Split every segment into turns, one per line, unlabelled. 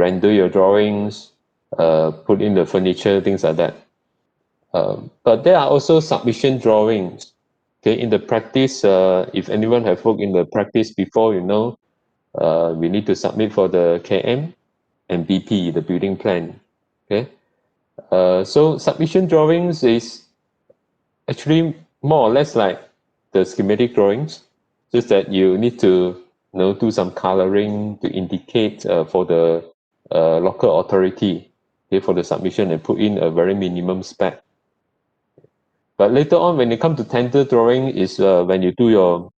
render your drawings, put in the furniture, things like that. But there are also submission drawings. Okay, in the practice, if anyone have worked in the practice before, we need to submit for the KM and BP, the building plan. Okay, so submission drawings is actually more or less like the schematic drawings, just that you need to do some coloring to indicate for the local authority, okay, for the submission, and put in a very minimum spec. But later on, when it comes to tender drawing, is when you do your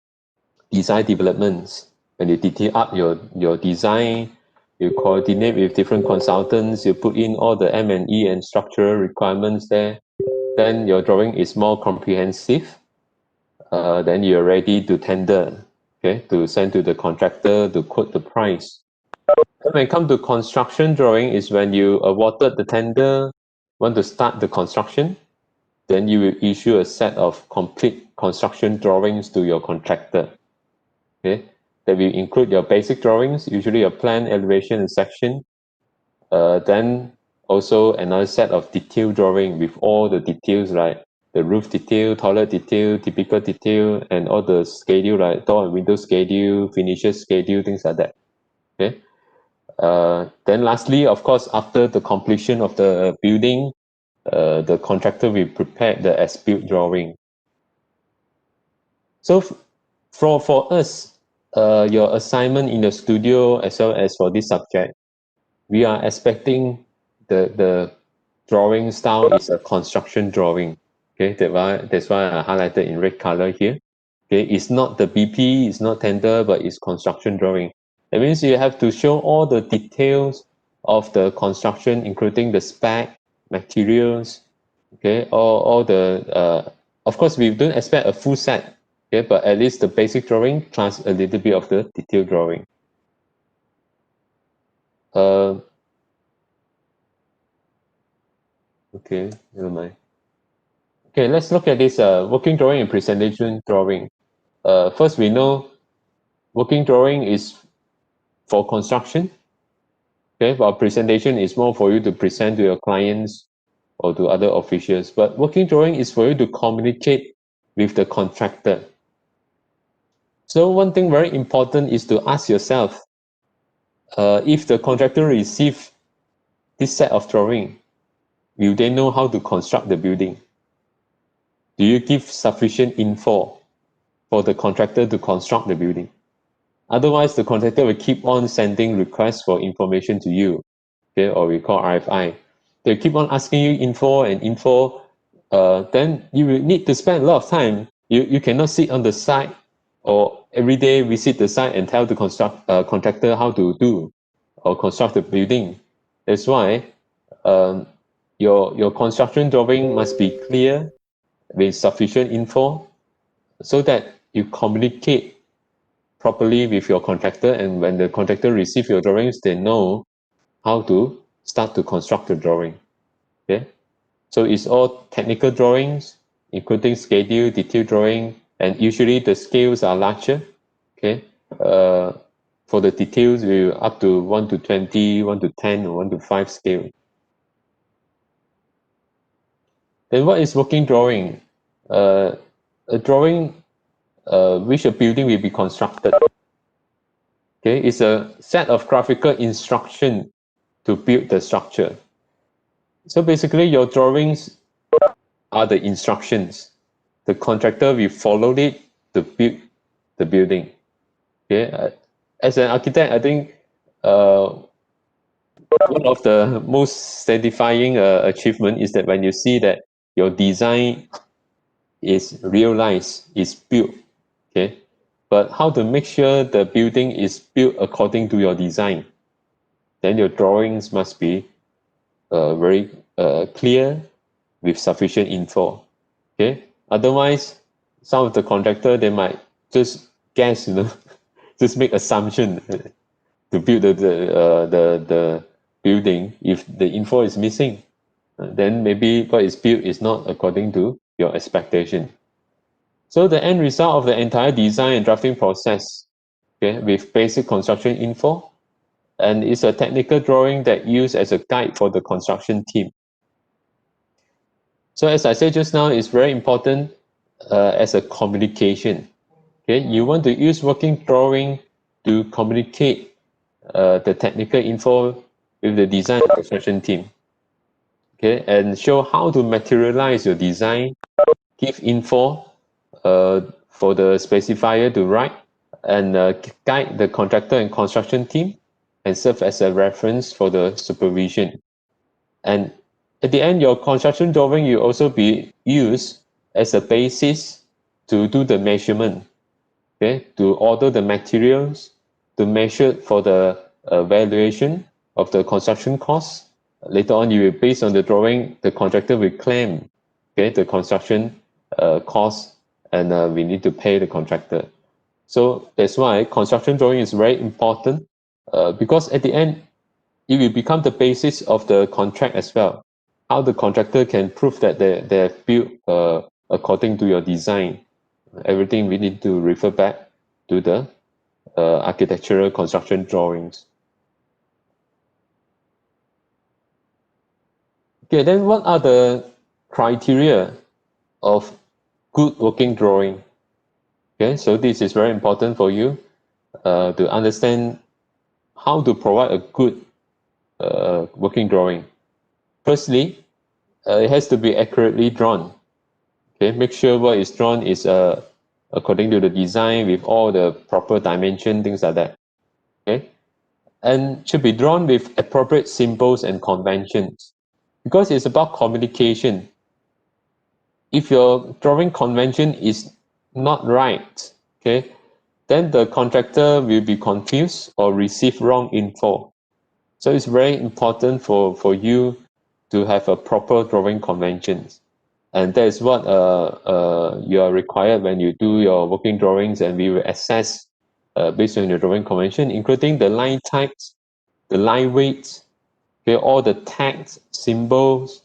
design developments, when you detail up your design, you coordinate with different consultants, you put in all the M&E and structural requirements there, then your drawing is more comprehensive. Then you're ready to tender, okay, to send to the contractor to quote the price. When it comes to construction drawing, is when you awarded the tender, want to start the construction, then you will issue a set of complete construction drawings to your contractor. Okay, that will include your basic drawings, usually your plan, elevation, and section. Then also another set of detail drawing with all the details like the roof detail, toilet detail, typical detail, and all the schedule like door and window schedule, finishes schedule, things like that. Okay. Then lastly, of course, after the completion of the building, the contractor will prepare the as-built drawing. So for us, your assignment in the studio as well as for this subject, we are expecting the drawing style is a construction drawing. Okay, that's why I highlighted in red color here. Okay, it's not the BP, it's not tender, but it's construction drawing. That means you have to show all the details of the construction, including the spec, materials, okay, all the, of course, we don't expect a full set, okay, but at least the basic drawing plus a little bit of the detail drawing. Okay, never mind. Okay, let's look at this working drawing and presentation drawing. First, we know working drawing is for construction. Okay, while presentation is more for you to present to your clients or to other officials. But working drawing is for you to communicate with the contractor. So one thing very important is to ask yourself, if the contractor receive this set of drawing, will they know how to construct the building? Do you give sufficient info for the contractor to construct the building? Otherwise, the contractor will keep on sending requests for information to you, okay, or we call RFI. They keep on asking you info and info. Then you will need to spend a lot of time. You cannot sit on the site or every day visit the site and tell the contractor how to do or construct the building. That's why your construction drawing must be clear with sufficient info so that you communicate properly with your contractor, and when the contractor receives your drawings, they know how to start to construct the drawing. Okay, so it's all technical drawings, including schedule, detail drawing, and usually the scales are larger. Okay, for the details, we up to 1 to 20, 1 to 10, or 1 to 5 scale. Then what is working drawing? A drawing which a building will be constructed. Okay, it's a set of graphical instruction to build the structure. So basically, your drawings are the instructions. The contractor will follow it to build the building. Okay, as an architect, I think one of the most satisfying achievement is that when you see that your design is realized, is built. Okay, but how to make sure the building is built according to your design? Then your drawings must be very clear with sufficient info. Okay, otherwise, some of the contractor, they might just guess, just make assumption to build the building. If the info is missing, then maybe what is built is not according to your expectation. So the end result of the entire design and drafting process, okay, with basic construction info, and it's a technical drawing that used as a guide for the construction team. So as I said just now, it's very important as a communication. Okay, you want to use working drawing to communicate the technical info with the design and construction team. Okay, and show how to materialize your design, give info for the specifier to write, and guide the contractor and construction team, and serve as a reference for the supervision. And at the end, your construction drawing will also be used as a basis to do the measurement, okay, to order the materials, to measure for the valuation of the construction costs. Later on, you will, based on the drawing, the contractor will claim, okay, the construction cost, and we need to pay the contractor. So that's why construction drawing is very important, because at the end, it will become the basis of the contract as well. How the contractor can prove that they have built according to your design. Everything we need to refer back to the architectural construction drawings. Okay, then what are the criteria of good working drawing? Okay, so this is very important for you to understand how to provide a good working drawing. Firstly, it has to be accurately drawn. Okay, make sure what is drawn is according to the design with all the proper dimension, things like that. Okay, and should be drawn with appropriate symbols and conventions, because it's about communication. If your drawing convention is not right, okay, then the contractor will be confused or receive wrong info. So it's very important for you to have a proper drawing conventions. And that is what you are required when you do your working drawings, and we will assess based on your drawing convention, including the line types, the line weights, okay, all the tags, symbols,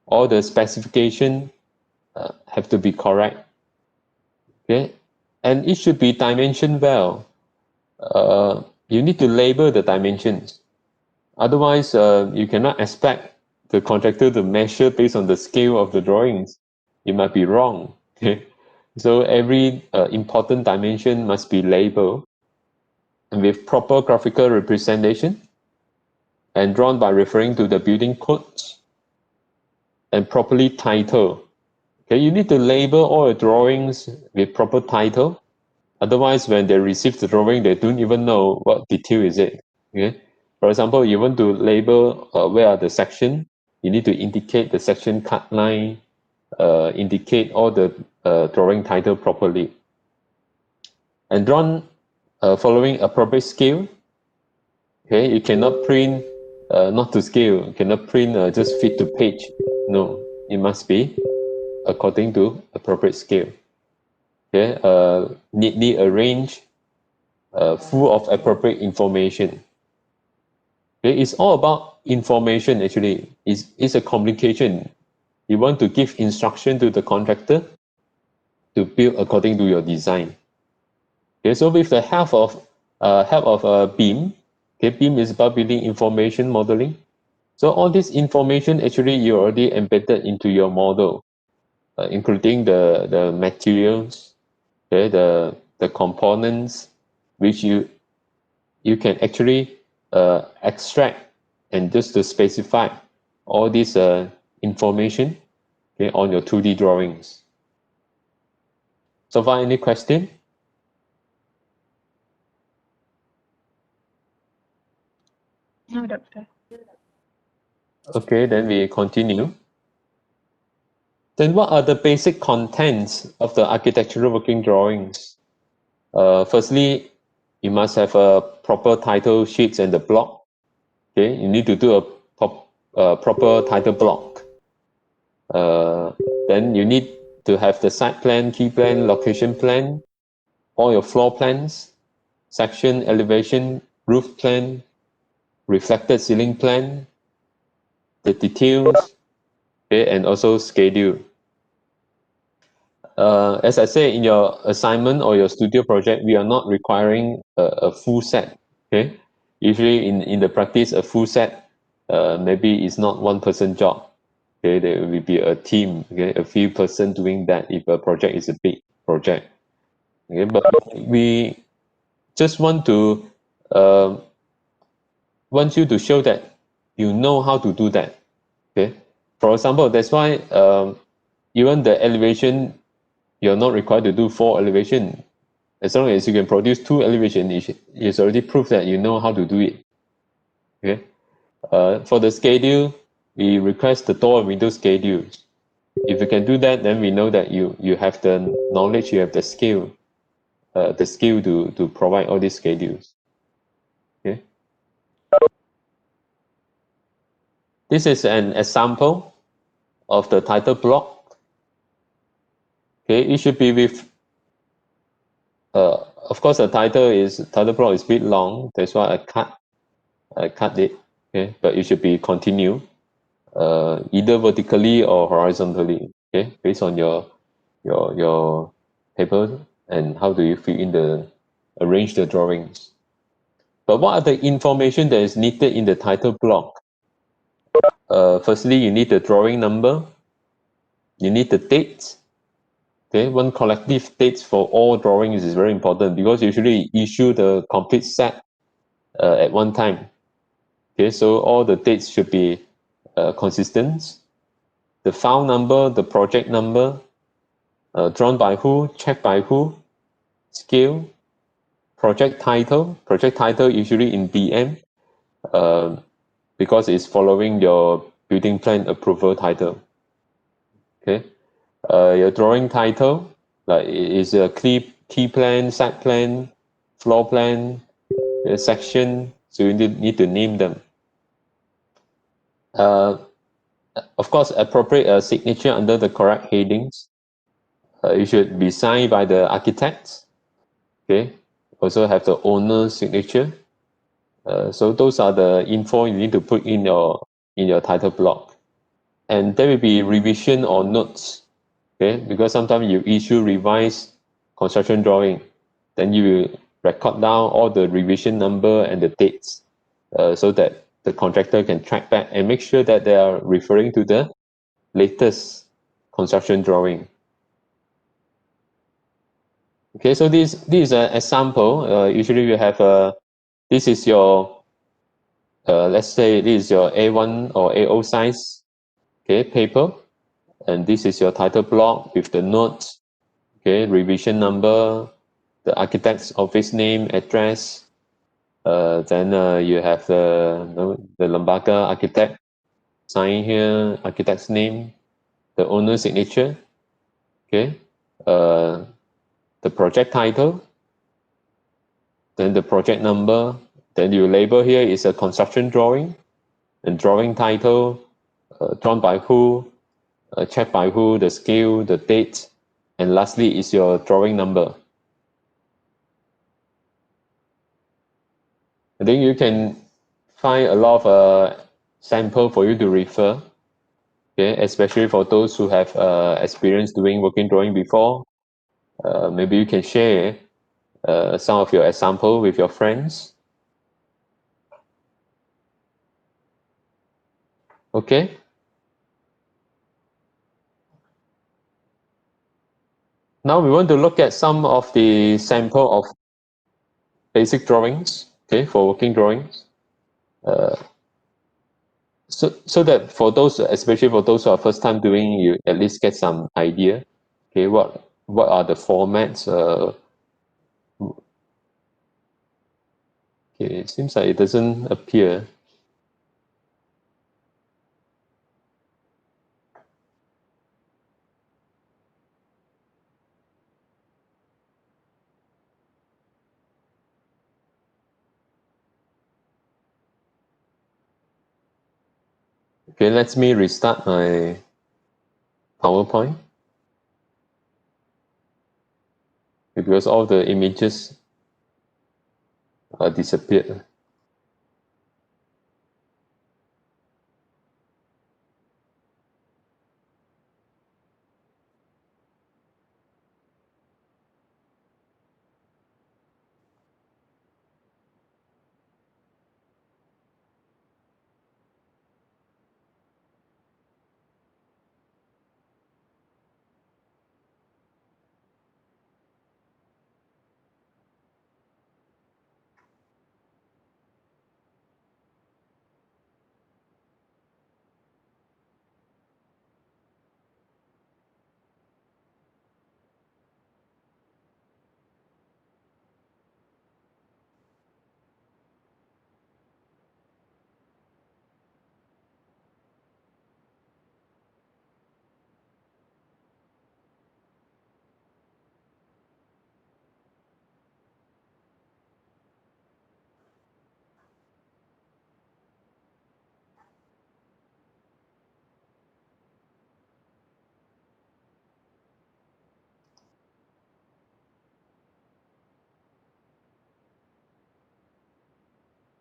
all the specification have to be correct. Okay, and it should be dimensioned well. You need to label the dimensions. Otherwise, you cannot expect the contractor to measure based on the scale of the drawings. It might be wrong. Okay, so every important dimension must be labeled and with proper graphical representation, and drawn by referring to the building codes, and properly titled. Okay, you need to label all your drawings with proper title. Otherwise, when they receive the drawing, they don't even know what detail is it. Okay, for example, you want to label where are the section. You need to indicate the section cut line, indicate all the drawing title properly, and drawn following appropriate scale. Okay, you cannot print not to scale. You cannot print just fit to page. No, it must be according to appropriate scale. Okay, neatly arranged, full of appropriate information. Okay, it's all about information actually. It's a communication. You want to give instruction to the contractor to build according to your design. Okay, so with the help of BIM, okay, BIM is about building information modeling. So all this information actually you already embedded into your model, including the materials, okay, the components, which you can actually extract and just to specify all this information, okay, on your 2D drawings. So far, any question?
No, doctor.
Okay, then we continue. Then what are the basic contents of the architectural working drawings? Firstly, you must have a proper title sheets and the block. Okay, you need to do a proper title block. Then you need to have the site plan, key plan, location plan, all your floor plans, section, elevation, roof plan, reflected ceiling plan, the details, okay, and also schedule. As I say, in your assignment or your studio project, we are not requiring a full set. Okay, Usually in the practice, a full set, maybe it's not one person job. Okay, there will be a team, okay, a few person doing that if a project is a big project. Okay, but we just want you to show that you know how to do that. Okay, for example, that's why even the elevation, you're not required to do 4 elevation. As long as you can produce 2 elevation, it's already proof that you know how to do it. Okay, for the schedule, we request the door and window schedule. If you can do that, then we know that you have the knowledge, you have the skill to provide all these schedules. Okay, this is an example of the title block. Okay, it should be with of course the title block is a bit long, that's why I cut it. Okay, but it should be continue either vertically or horizontally. Okay, based on your paper and how do you fill in arrange the drawings. But what are the information that is needed in the title block? Firstly, you need the drawing number, you need the dates. Okay, one collective dates for all drawings is very important because usually issue the complete set at one time. Okay, so all the dates should be consistent. The file number, the project number, drawn by who, checked by who, scale, project title usually in BM because it's following your building plan approval title. Okay, your drawing title, like is a key plan, site plan, floor plan, section, so you need to name them. Of course, appropriate signature under the correct headings. It should be signed by the architect. Okay, also have the owner's signature. So those are the info you need to put in your title block. And there will be revision or notes. Okay, because sometimes you issue revised construction drawing, then you will record down all the revision number and the dates, so that the contractor can track back and make sure that they are referring to the latest construction drawing. Okay, so this is an example. Usually you have this is your let's say this is your A1 or A0 size, okay, paper, and this is your title block with the notes, okay, revision number, the architect's office name, address. Then you have the Lembaga architect sign here, architect's name, the owner's signature, okay, the project title, then the project number, then you label here is a construction drawing, and drawing title, drawn by who, checked by who, the scale, the date, and lastly is your drawing number. I think you can find a lot of sample for you to refer, okay, especially for those who have experience doing working drawing before. Maybe you can share some of your example with your friends. Okay. Now we want to look at some of the sample of basic drawings, okay, for working drawings. So that for those, especially for those who are first time doing, you at least get some idea. Okay, what are the formats? Okay, it seems like it doesn't appear. Okay, let me restart my PowerPoint because all the images are disappeared.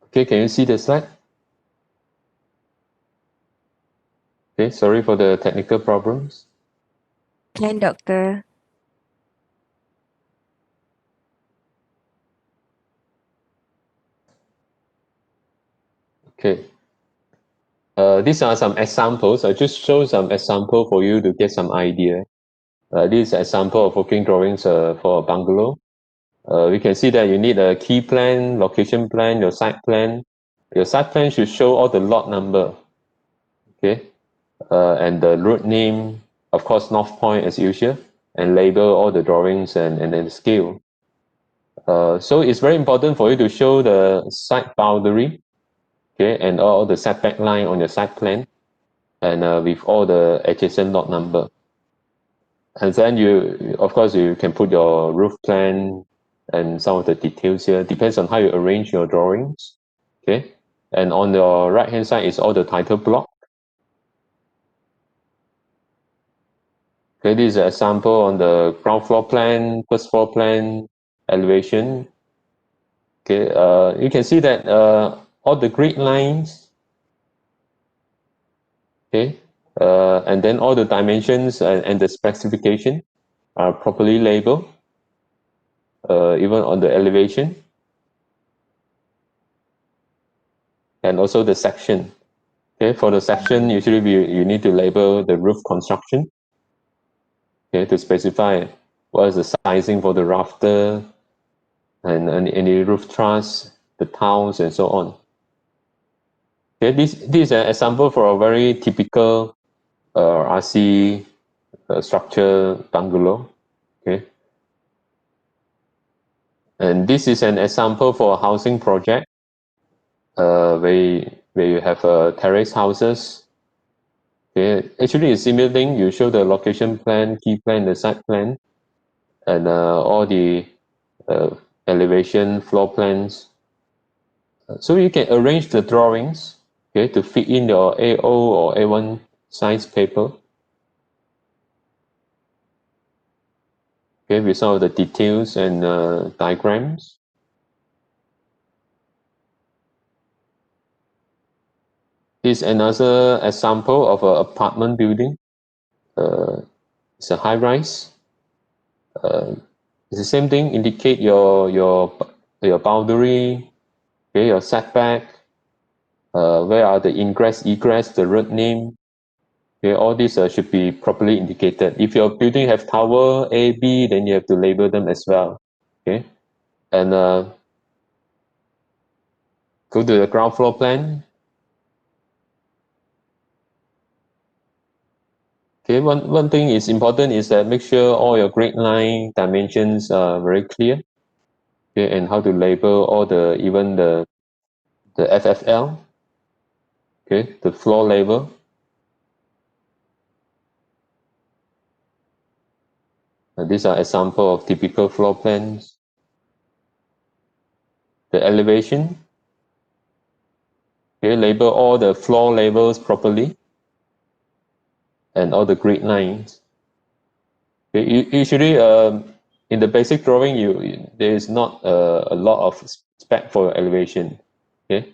Okay, can you see the slide? Okay, sorry for the technical problems.
Can, Doctor.
Okay. These are some examples. I just show some example for you to get some idea. This is example of working drawings for a bungalow. We can see that you need a key plan, location plan, your site plan. Your site plan should show all the lot number, okay, and the road name, of course, North Point as usual, and label all the drawings and then scale. So it's very important for you to show the site boundary, okay, and all the setback line on your site plan, and with all the adjacent lot number. And then you, of course, you can put your roof plan and some of the details here. Depends on how you arrange your drawings, okay. And on your right hand side is all the title block. Okay, this is an example on the ground floor plan, first floor plan, elevation. Okay, you can see that all the grid lines, okay, and then all the dimensions and the specification are properly labeled, even on the elevation, and also the section. Okay, for the section, usually you need to label the roof construction, okay, to specify what is the sizing for the rafter and any roof truss, the tiles, and so on. Okay, this is an example for a very typical RC structure bungalow. Okay, and this is an example for a housing project where you have terrace houses. Okay, actually it's similar thing. You show the location plan, key plan, the site plan, and all the uh, elevation, floor plans. So you can arrange the drawings, okay, to fit in your A0 or A1 size paper. Okay, with some of the details and diagrams. This is another example of an apartment building. It's a high rise. It's the same thing. Indicate your boundary, okay, your setback. Where are the ingress, egress, the road name. Okay, all these should be properly indicated. If your building have tower A, B, then you have to label them as well. Okay, and go to the ground floor plan. Okay, one thing is important is that make sure all your grid line dimensions are very clear. Okay, and how to label all the even the FFL. Okay, the floor label. These are example of typical floor plans. The elevation. Okay, label all the floor labels properly, and all the grid lines. Okay, usually in the basic drawing, there is not a lot of spec for elevation. Okay,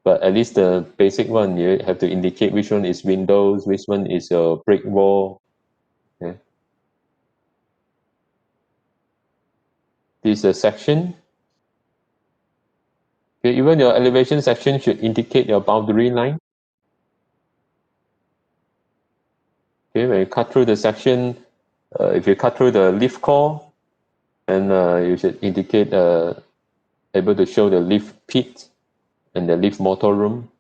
but at least the basic one, you have to indicate which one is windows, which one is a brick wall. Okay. This is a section. Okay, even your elevation section should indicate your boundary line. Okay, when you cut through the section, if you cut through the lift core, then you should indicate able to show the lift pit and the lift motor room.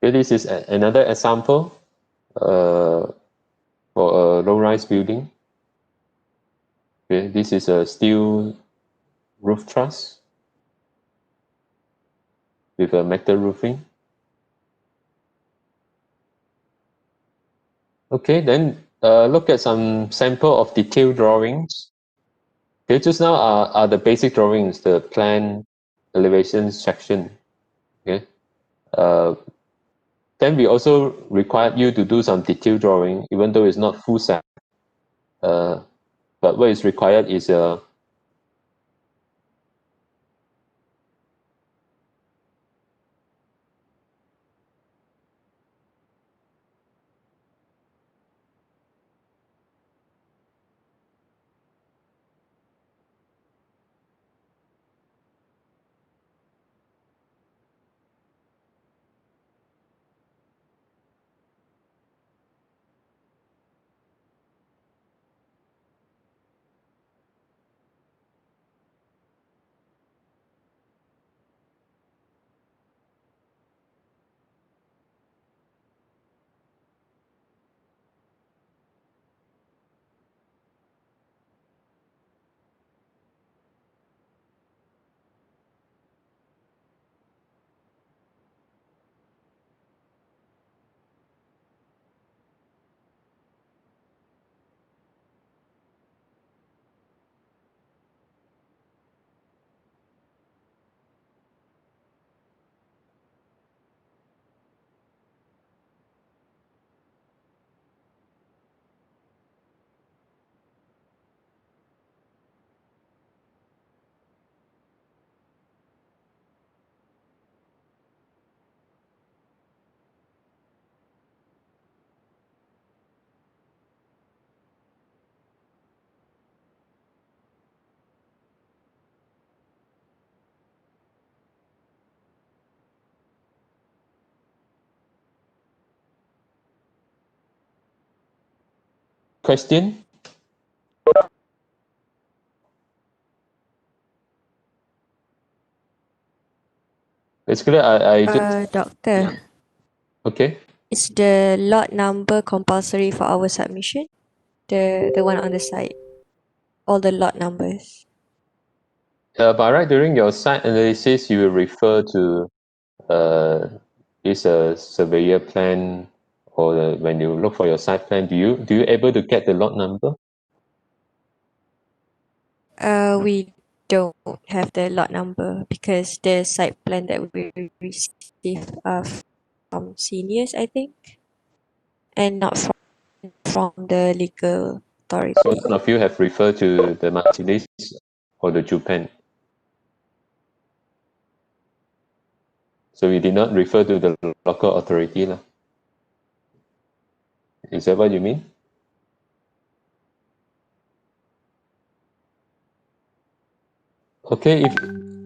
Okay, this is another example for a low-rise building. Okay, this is a steel roof truss with a metal roofing. Okay, then look at some sample of detailed drawings. Okay, just now are the basic drawings, the plan, elevation section. Okay, then we also require you to do some detailed drawing, even though it's not full set. but what is required is a question. Basically, I just
Doctor,
okay.
is the lot number compulsory for our submission? The one on the side, all the lot numbers.
By right, during your site analysis, you will refer to this surveyor plan, or when you look for your site plan, do you able to get the lot number?
We don't have the lot number because the site plan that we receive from seniors, I think, and not from the legal authority.
So none of you have referred to the Martinez or the Japan. So you did not refer to the local authority lah. Is that what you mean? Okay,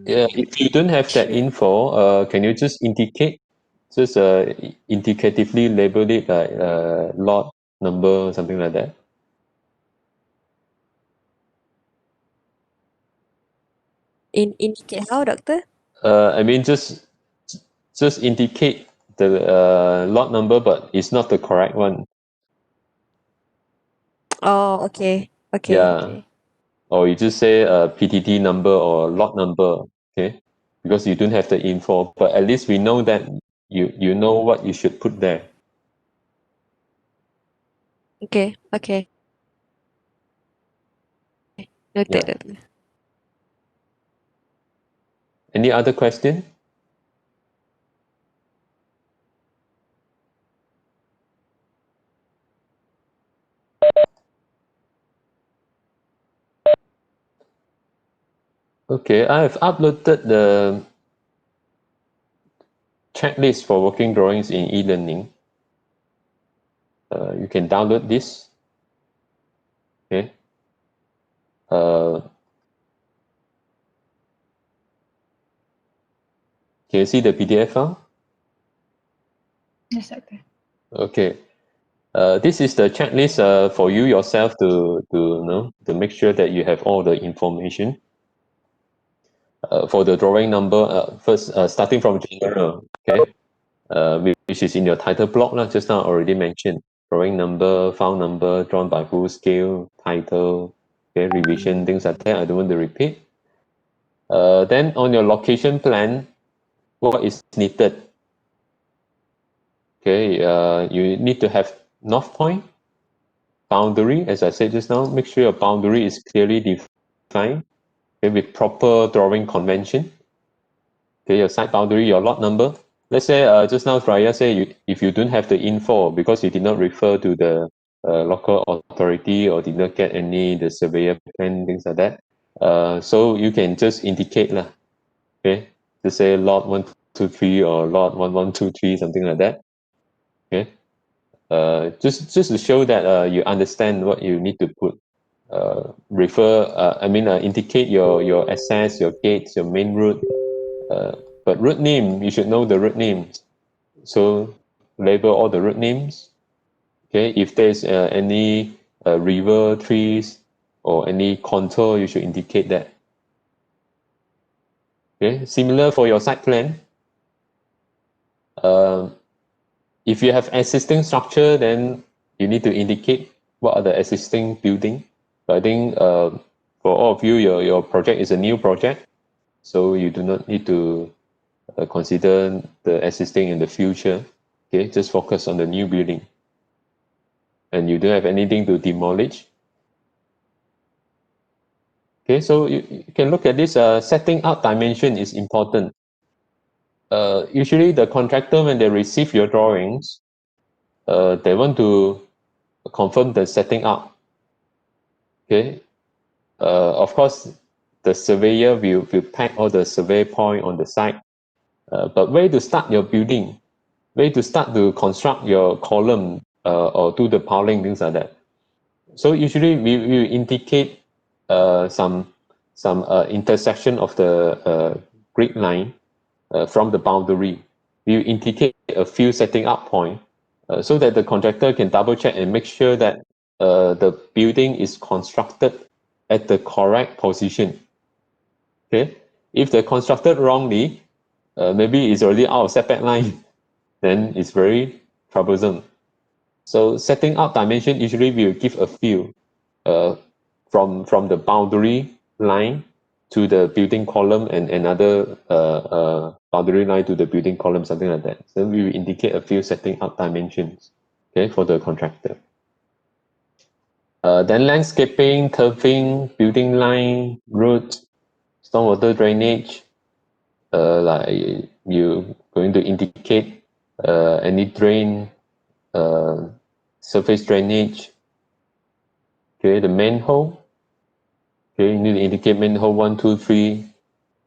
if you don't have that info, can you just indicatively label it like lot number, something like that?
Indicate how, doctor?
I mean, just indicate the lot number, but it's not the correct one.
Oh, okay.
Yeah. Or you just say PTT number or lot number, okay? Because you don't have the info, but at least we know that you know what you should put there.
Okay. Noted,
Yeah.
doctor.
Any other question? Okay, I have uploaded the checklist for working drawings in e-learning. You can download this. Okay. Can you see the PDF file?
Yes, doctor.
Okay. This is the checklist for you yourself to make sure that you have all the information. For the drawing number, first starting from general, okay, which is in your title block lah, just now already mentioned. Drawing number, file number, drawn by who, scale, title, okay, revision, things like that. I don't want to repeat. Then on your location plan, what is needed? Okay, you need to have north point, boundary, as I said just now. Make sure your boundary is clearly defined, okay, with proper drawing convention. Okay, your site boundary, your lot number. Let's say just now Raya say if you don't have the info because you did not refer to the local authority or did not get any the surveyor plan, things like that. So you can just indicate lah, okay, to say lot 123 or lot 1123, something like that. Okay, just to show that you understand what you need to put. Indicate your access, your gates, your main route. But route name, you should know the route names. So label all the route names. Okay, if there's any river, trees, or any contour, you should indicate that. Okay, similar for your site plan. If you have existing structure, then you need to indicate what are the existing building. But I think for all of you, your project is a new project, so you do not need to consider the existing in the future. Okay, just focus on the new building. And you don't have anything to demolish. Okay, so you can look at this. Setting out dimension is important. Usually the contractor, when they receive your drawings, they want to confirm the setting out. Okay, of course, the surveyor will pack all the survey point on the site. But where to start your building, where to start to construct your column or do the piling, things like that. So usually we indicate some intersection of the grid line from the boundary. We indicate a few setting up point so that the contractor can double check and make sure that the building is constructed at the correct position. Okay, if they're constructed wrongly, maybe it's already out of setback line, then it's very troublesome. So setting out dimension, usually we will give a few from the boundary line to the building column and another boundary line to the building column, something like that. So we will indicate a few setting out dimensions, okay, for the contractor. Then landscaping, curving, building line, road, stormwater drainage, like you going to indicate any drain, surface drainage, okay, the manhole, okay, you need to indicate manhole 1, 2, 3,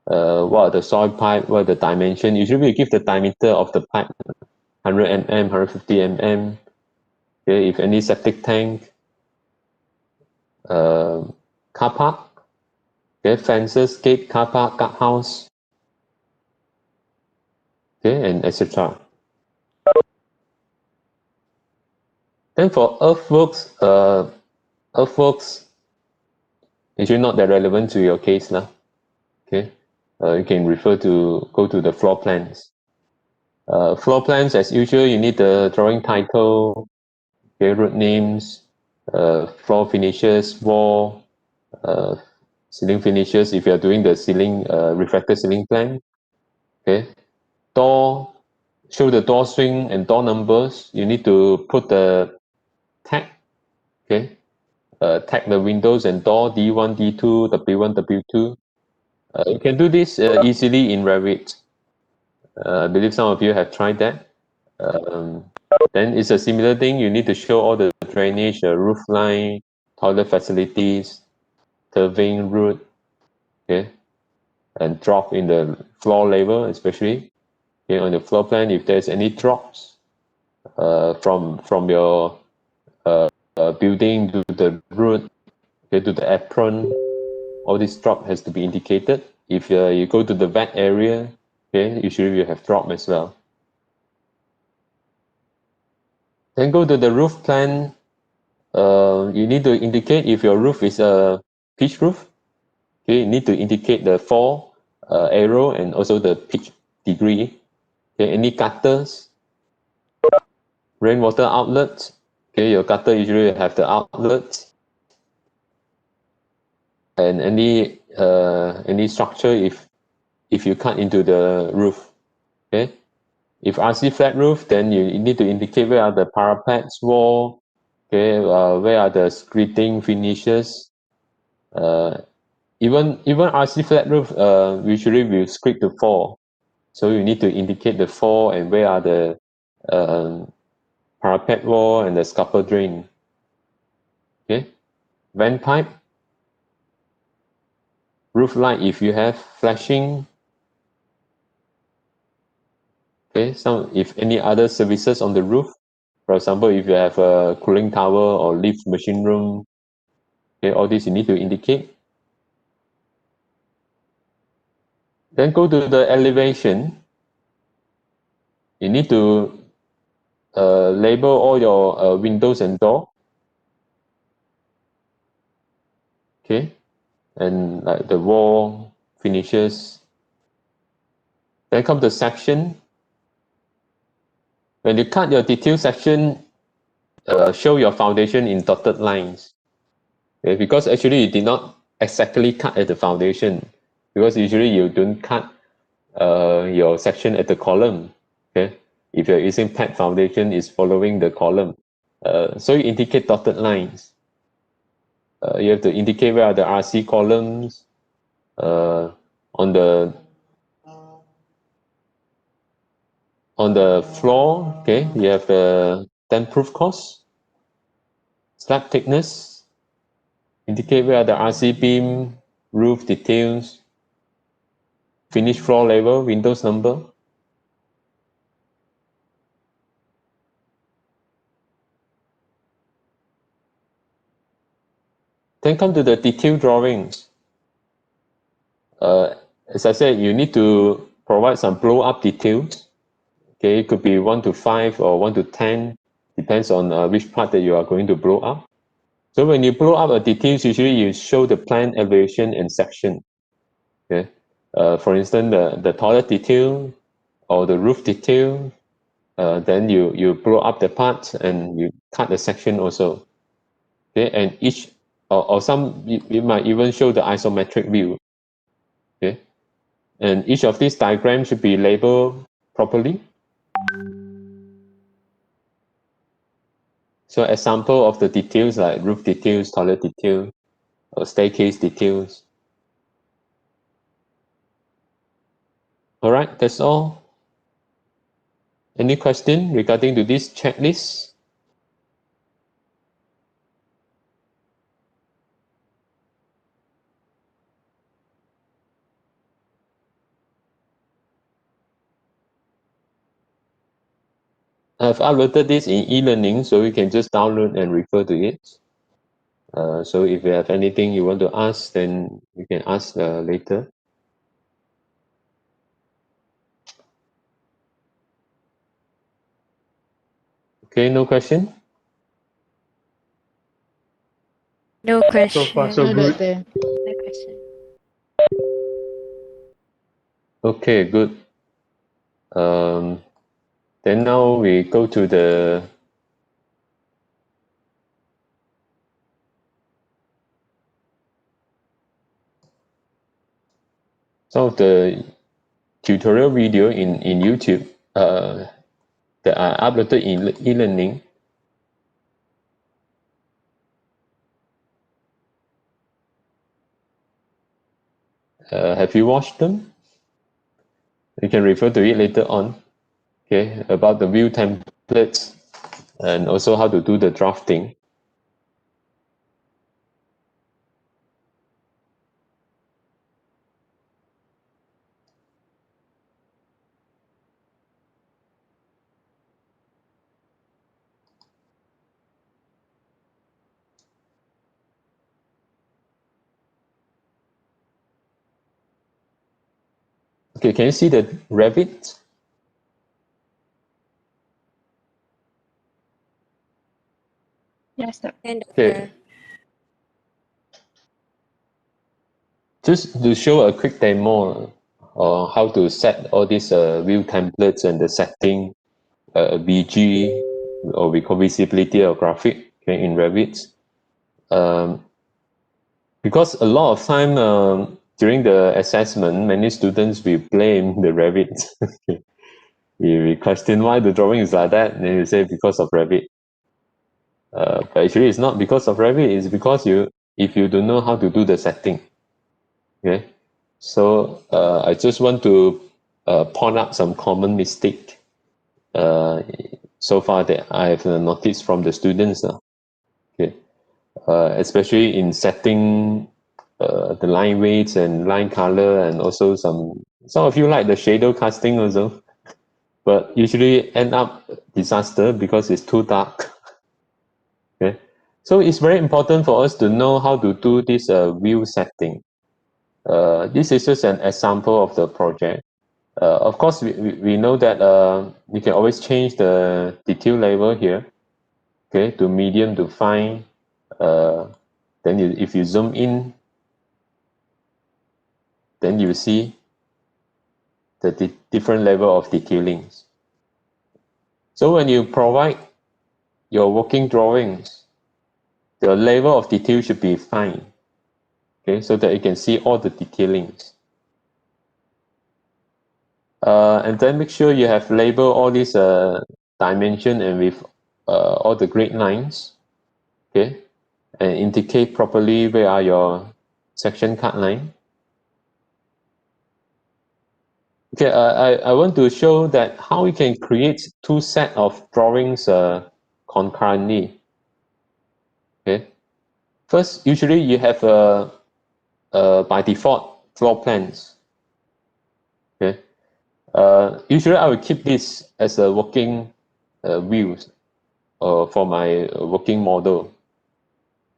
what are the soil pipe, what are the dimension. Usually we give the diameter of the pipe, 100 mm, 150 mm, okay, if any septic tank, car park, okay, fences, gate, car park, guardhouse, okay, and etc. Then for earthworks, actually not that relevant to your case now. Okay, you can go to the floor plans. Floor plans, as usual, you need the drawing title, okay, road names, floor finishes, wall, ceiling finishes. If you are doing the ceiling reflector ceiling plan, okay, door, show the door swing and door numbers. You need to put the tag, okay, tag the windows and door D1, D2, W1, W2. You can do this easily in Revit. I believe some of you have tried that. Then it's a similar thing. You need to show all the drainage, roof line, toilet facilities, curving route, okay, and drop in the floor level, especially. Okay, on the floor plan, if there's any drops from your building to the roof, okay, to the apron, all this drop has to be indicated. If you go to the vat area, okay, usually you have drop as well. Then go to the roof plan. You need to indicate if your roof is a pitch roof. Okay, you need to indicate the fall arrow and also the pitch degree. Okay, any gutters, rainwater outlets. Okay, your gutter usually have the outlets. And any structure if you cut into the roof. Okay, if RC flat roof, then you need to indicate where are the parapets, wall. Okay, where are the skirting finishes. Even RC flat roof usually will script to fall, so you need to indicate the fall and where are the parapet wall and the scupper drain. Okay, vent pipe, roof light if you have flashing. Okay, if any other services on the roof, for example, if you have a cooling tower or lift machine room, okay, all this you need to indicate. Then go to the elevation. You need to label all your windows and door. Okay, and like the wall finishes. Then come to section. When you cut your detail section, show your foundation in dotted lines. Okay, because actually you did not exactly cut at the foundation, because usually you don't cut your section at the column. Okay, if you're using pad foundation, is following the column. So you indicate dotted lines. You have to indicate where are the RC columns. On the floor, okay, you have the damp-proof course, slab thickness, indicate where are the RC beam, roof details, finished floor level, windows number. Then come to the detail drawings. As I said, you need to provide some blow-up details. Okay, it could be 1 to 5 or 1 to 10, depends on which part that you are going to blow up. So when you blow up a details, usually you show the plan, elevation, and section. Okay, for instance, the toilet detail or the roof detail, then you blow up the part and you cut the section also. Okay, and each or some you might even show the isometric view. Okay, and each of these diagrams should be labeled properly. So example of the details like roof details, toilet detail, or staircase details. All right, that's all. Any question regarding to this checklist? I've uploaded this in e-learning, so you can just download and refer to it. So if you have anything you want to ask, then you can ask later. Okay, no question?
No question.
So far, so
No,
good.
Doctor.
No question.
Okay, good. Then now we go to some of the tutorial video in YouTube that are uploaded in e-learning. Have you watched them? You can refer to it later on. Okay, about the view templates and also how to do the drafting. Okay, can you see the Revit?
Yes, Doctor.
And
Okay, just to show a quick demo on how to set all these view templates and the setting, VG, or we call visibility or graphic, okay, in Revit. Because a lot of time during the assessment, many students will blame the Revit. We question why the drawing is like that, and then you say because of Revit. But actually, it's not because of Revit. It's because if you don't know how to do the setting. Okay, so I just want to point out some common mistake so far that I have noticed from the students. Okay, especially in setting the line weights and line color, and also some of you like the shadow casting also, but usually end up disaster because it's too dark. Okay, so it's very important for us to know how to do this view setting. This is just an example of the project. Of course, we know that you can always change the detail level here, okay, to medium to fine. Then if you zoom in, then you see the different level of detailing. So when you provide your working drawings, the level of detail should be fine, okay, so that you can see all the detailings. And then make sure you have labeled all these dimension and with all the grid lines, okay, and indicate properly where are your section cut line. Okay, I want to show that how we can create two set of drawings concurrently. Okay, first, usually you have by default floor plans. Okay, usually I will keep this as a working view for my working model.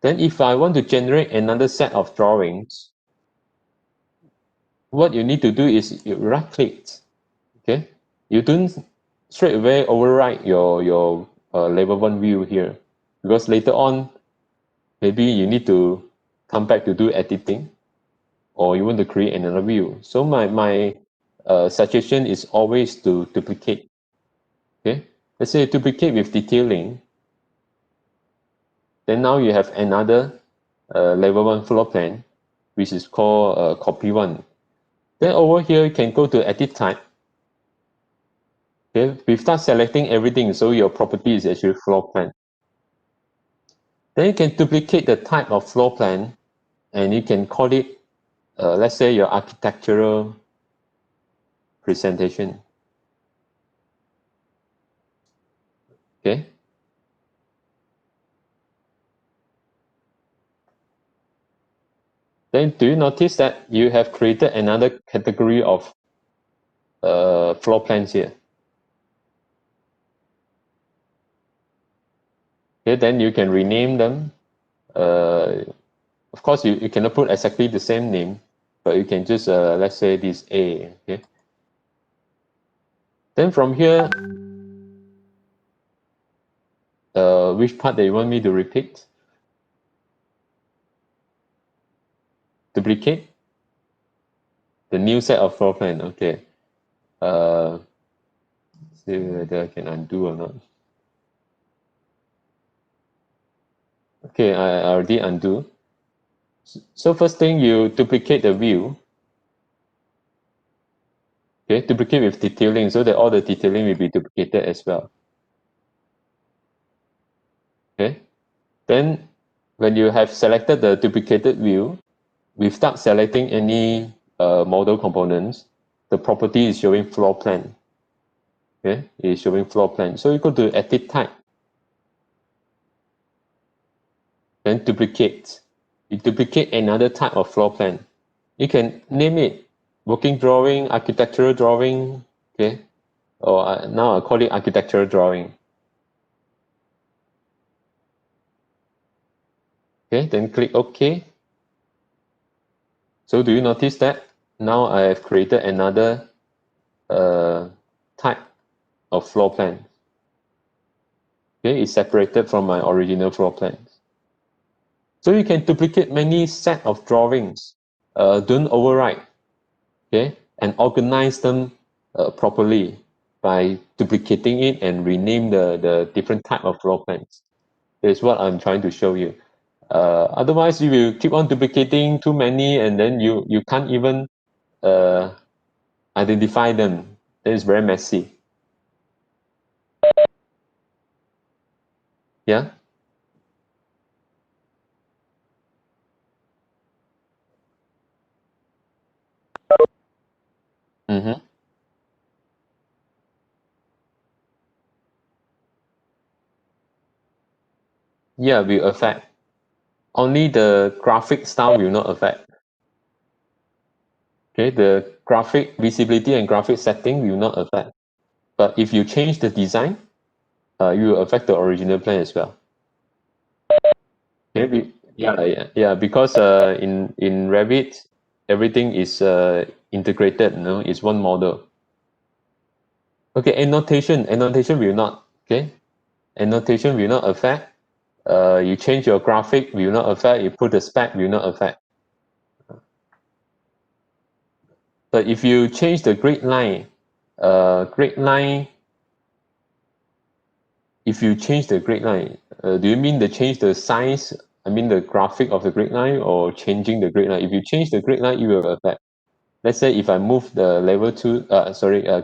Then if I want to generate another set of drawings, what you need to do is you right click, okay? You don't straight away override your level 1 view here, because later on, maybe you need to come back to do editing, or you want to create another view. So my suggestion is always to duplicate, okay? Let's say duplicate with detailing, then now you have another level 1 floor plan, which is called copy 1. Then over here, you can go to edit type. Okay, we start selecting everything, so your property is actually floor plan. Then you can duplicate the type of floor plan, and you can call it, let's say, your architectural presentation. Okay. Then do you notice that you have created another category of floor plans here? Okay, then you can rename them. Of course, you cannot put exactly the same name, but you can just, let's say, this A. Okay. Then from here, which part that you want me to repeat? Duplicate the new set of floor plan. Okay. See whether I can undo or not. Okay, I already undo. So first thing, you duplicate the view. Okay, duplicate with detailing so that all the detailing will be duplicated as well. Okay. Then when you have selected the duplicated view, we start selecting any model components. The property is showing floor plan. Okay, it is showing floor plan. So you go to edit type. Then duplicate. You duplicate another type of floor plan. You can name it working drawing, architectural drawing, okay? Or now I call it architectural drawing. Okay, then click OK. So do you notice that? Now I have created another type of floor plan. Okay, it's separated from my original floor plans. So you can duplicate many set of drawings. Don't overwrite, okay? And organize them properly by duplicating it and rename the different type of floor plans. That's what I'm trying to show you. Otherwise, you will keep on duplicating too many, and then you can't even identify them. Then it's very messy. Yeah. Mm-hmm. Yeah, will affect. only the graphic style will not affect. Okay, the graphic visibility and graphic setting will not affect. But if you change the design, you will affect the original plan as well. Okay, yeah, because in Revit, everything is integrated, it's one model. Okay, annotation will not, okay? Annotation will not affect. You change your graphic will not affect. You put the spec will not affect. But if you change the grid line, if you change the grid line, do you mean to change the size? I mean the graphic of the grid line, or changing the grid line? If you change the grid line, it will affect. Let's say if I move the level 2,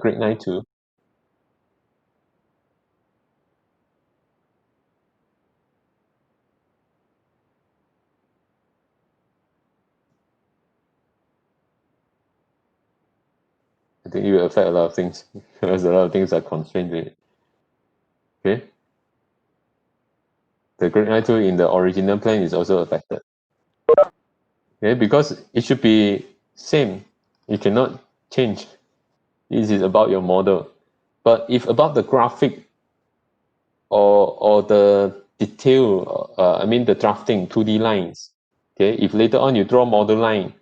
grid line 2. I think it will affect a lot of things because a lot of things are constrained with it. Okay. The grid line 2 in the original plan is also affected. Okay, because it should be same. You cannot change. This is about your model. But if about the graphic or the detail, I mean the drafting, 2D lines, okay, if later on you draw model line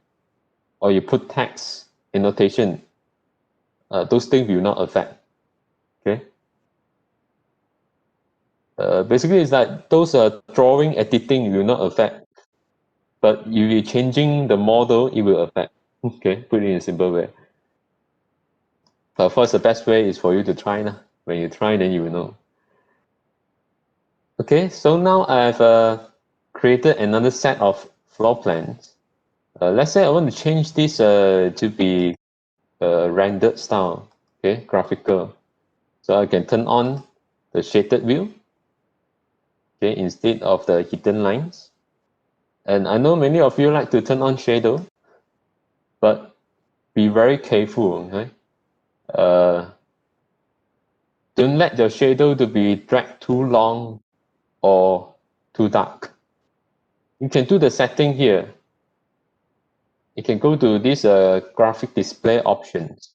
or you put text annotation, those things will not affect. Okay. Basically, it's like those drawing editing will not affect, but if you're changing the model, it will affect. Okay, put it in a simple way. But of course, the best way is for you to try. When you try, then you will know. Okay, so now I've created another set of floor plans. Let's say I want to change this to be rendered style, okay, graphical. So I can turn on the shaded view, okay, instead of the hidden lines. And I know many of you like to turn on shadow, but be very careful, okay? Don't let your shadow to be dragged too long or too dark. You can do the setting here. You can go to this graphic display options.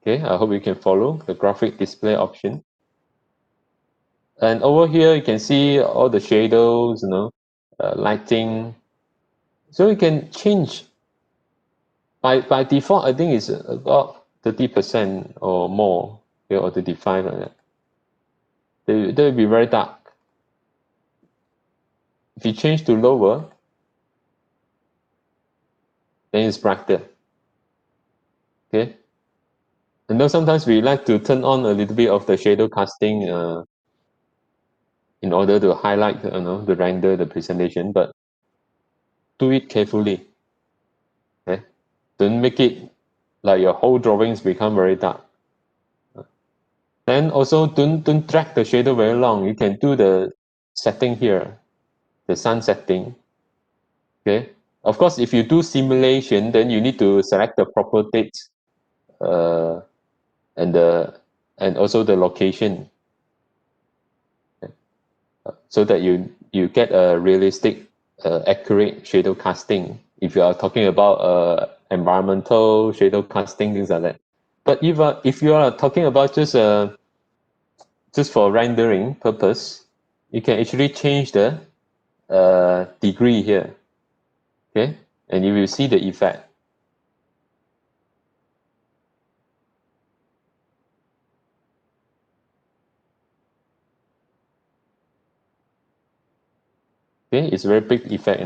Okay, I hope you can follow the graphic display option. And over here, you can see all the shadows, lighting. So you can change. By default, I think it's about 30% or more, okay, or 35 like that. They will be very dark. If you change to lower, then it's brighter. Okay. And then sometimes we like to turn on a little bit of the shadow casting in order to highlight, the render, the presentation, but do it carefully. Okay. Don't make it like your whole drawings become very dark. Then also don't drag the shadow very long. You can do the setting here, the sun setting. Okay. Of course, if you do simulation, then you need to select the proper date, and also the location, so that you get a realistic, accurate shadow casting. If you are talking about environmental shadow casting, things like that. But if you are talking about just for rendering purpose, you can actually change the degree here. Okay, and you will see the effect. Okay, it's a very big effect,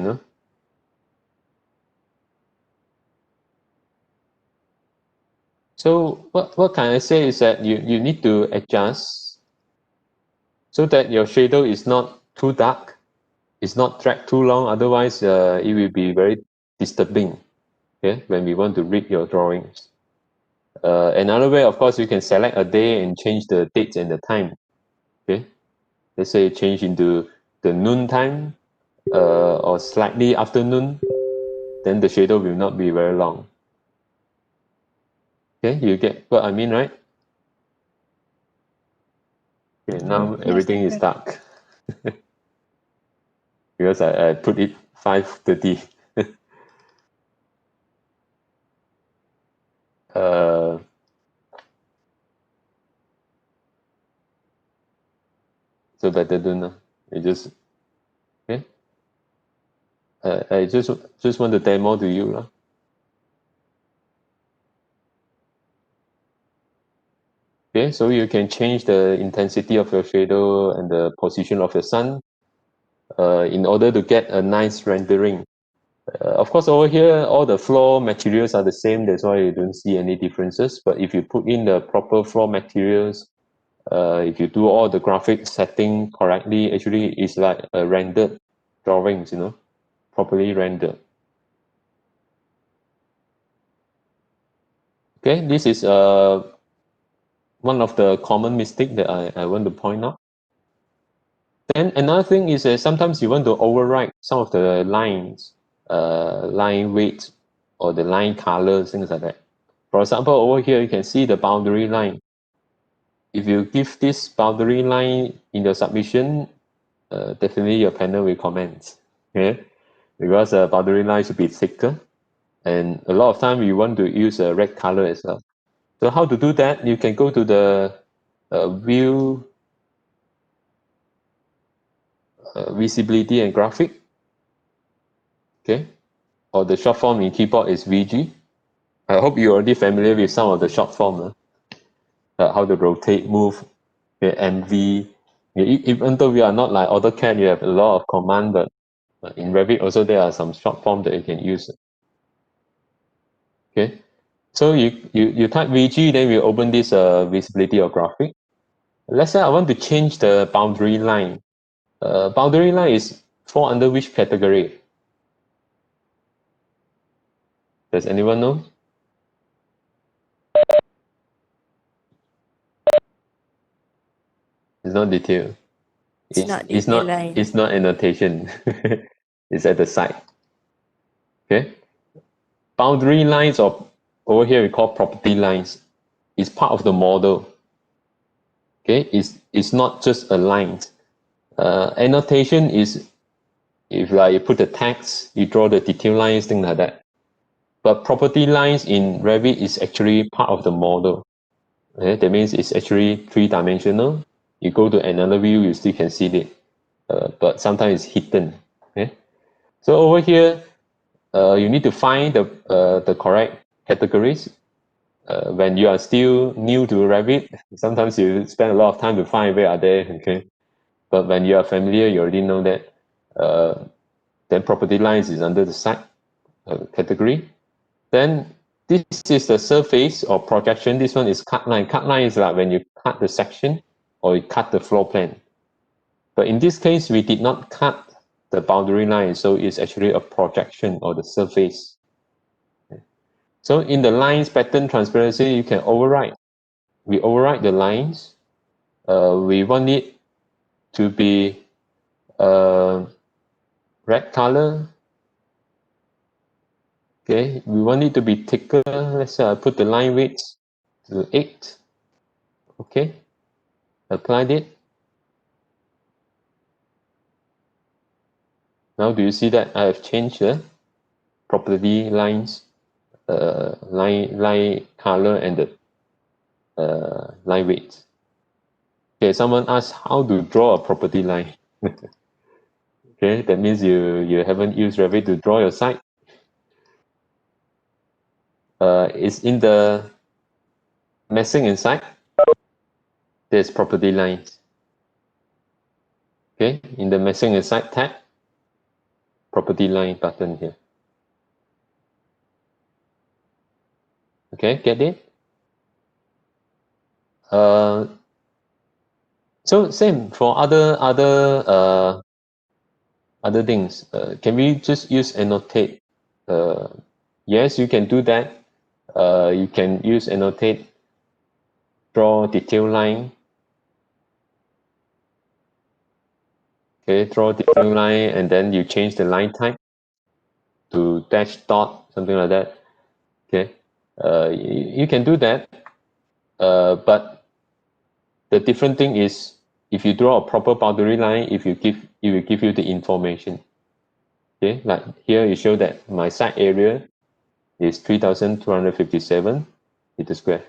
So what can I say is that you need to adjust so that your shadow is not too dark, it's not dragged too long, otherwise it will be very disturbing, okay, when we want to read your drawings. Another way, of course, you can select a day and change the date and the time. Okay, let's say change into the noon time, or slightly afternoon, then the shadow will not be very long. Okay, you get what I mean, right? Okay, now everything is dark. because I put it 5:30. So better do now. You just okay. I just want to demo to you lah. Okay, so you can change the intensity of your shadow and the position of your sun in order to get a nice rendering. Of course, over here, all the floor materials are the same. That's why you don't see any differences. But if you put in the proper floor materials, if you do all the graphic setting correctly, actually it's like a rendered drawings, properly rendered. Okay, this is one of the common mistake that I want to point out. Then another thing is sometimes you want to override some of the lines, line weight or the line colors, things like that. For example, over here you can see the boundary line. If you give this boundary line in your submission, definitely your panel will comment. Okay, because the boundary line should be thicker, and a lot of time you want to use a red color as well. So how to do that? You can go to the view, visibility and graphic. Okay, or the short form in keyboard is VG. I hope you're already familiar with some of the short form, how to rotate, move, MV. Even though we are not like AutoCAD, you have a lot of command, but in Revit also there are some short form that you can use. Okay, so you type VG, then we open this visibility or graphic. Let's say I want to change the boundary line. Boundary line is fall under which category? Does anyone know? It's not detail.
It's not detail line.
It's not annotation. It's at the side. Okay. Boundary lines, or over here we call property lines, is part of the model. Okay, it's not just a line. Annotation is if like you put the text, you draw the detail lines, things like that. But property lines in Revit is actually part of the model. Okay? That means it's actually 3-dimensional. You go to another view, you still can see it, but sometimes it's hidden. Okay? So over here, you need to find the correct categories. When you are still new to Revit, sometimes you spend a lot of time to find where are they. Okay, but when you are familiar, you already know that. Then property lines is under the side category. Then this is the surface or projection. This one is cut line. Cut line is like when you cut the section or you cut the floor plan. But in this case, we did not cut the boundary line, so it's actually a projection or the surface. So in the lines pattern transparency, you can override. We override the lines. We want it to be red color. Okay, we want it to be thicker. Let's say I put the line weight to 8. Okay, applied it. Now do you see that I have changed the property lines, line color and the line weight. Okay, someone asked how to draw a property line. Okay, that means you haven't used Revit to draw your site. It's in the messing inside. There's property lines. Okay, in the messing inside tab, property line button here. Okay, get it? So same for other things. Can we just use annotate? Yes, you can do that. You can use annotate, draw detail line. Okay, draw detail line, and then you change the line type to dash dot, something like that. Okay, you can do that. But the different thing is if you draw a proper boundary line, it will give you the information. Okay, like here you show that my site area is 3,257 meter square.